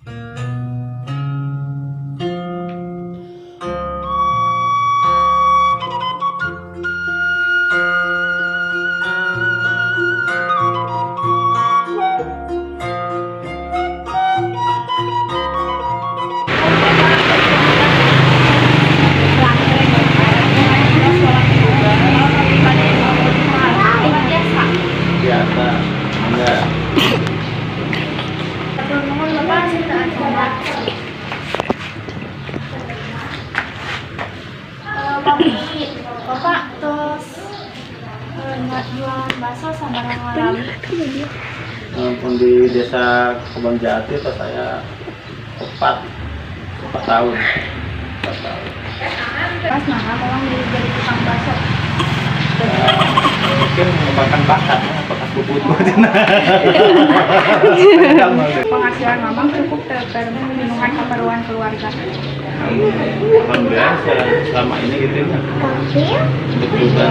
Biasa, enggak. Bapak terus nggak jualan bakso sama orang lain. Walaupun di desa Kebon Jati itu saya 4 tahun. Pas mana memang jadi tukang bakso. Mungkin mengembangkan bakat bubut. Penghasilan mamang cukup terpenuhi keperluan keluarga. Alhamdulillah selama ini gitu ya. Untuk juga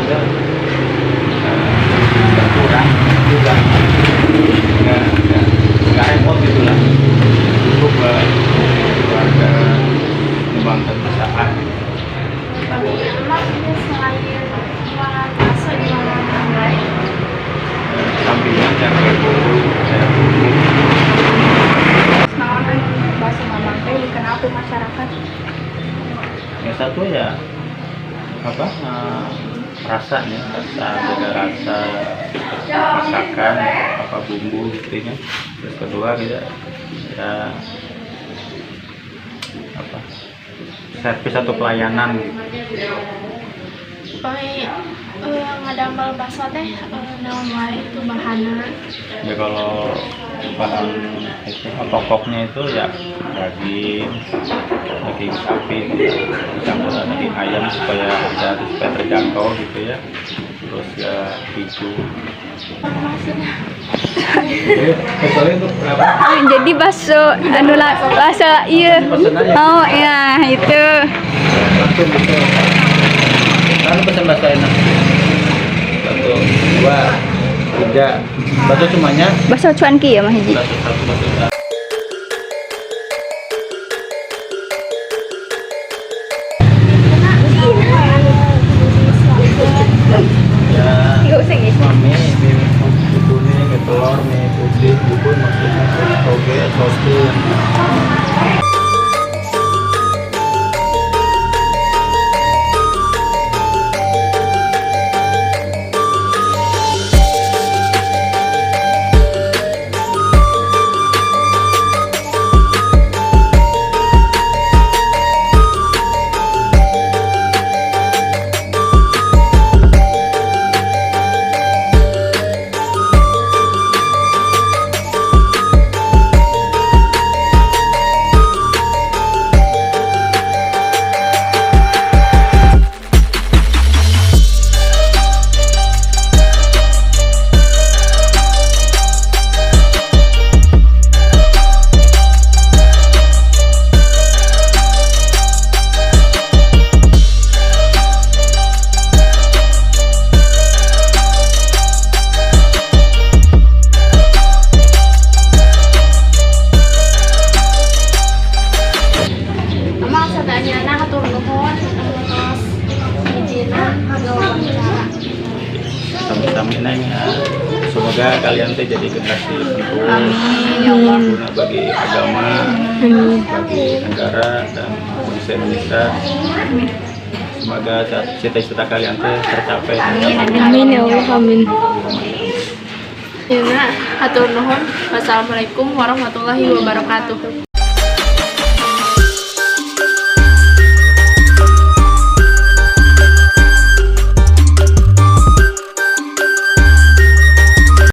berkurang juga nggak repot gitulah. Cukup keluarga mengembangkan usaha. Emang ini selain jualan bakso jualan yang lain? Sampingan yang berburu, saya Naon bakso mamang teh dikenal tuh masyarakat. yang satu ya apa rasanya, beda rasa masakan apa bumbu gitu ya. Terus kedua kita ya apa servis atau pelayanan gitu. Ngadambal bakso teh naon wae itu bahanna. Ya kalau bahan itu pokoknya itu ya daging sapi campur daging ayam supaya terjangkau gitu ya. Terus ya hijau. Jadi bakso anu lah bakso iya. Oh ya itu. Lalu pesan bakso enak. 1, 2, 3. Bakso semuanya. Bakso cuanki ya Mah hiji. Bakso satu bakso. Ya, mie kuning, mie telur, mie putih, bubur, maksudnya toge, sosis. Sami-sami neng ya. Semoga kalian teh jadi generasi penerus. Amin ya Allah. Guna bagi agama, bagi negara dan bangsa Indonesia. Semoga cita-cita kalian teh tercapai. Amin ya Allah amin. Ya, hatur nuhun. Wassalamualaikum warahmatullahi wabarakatuh.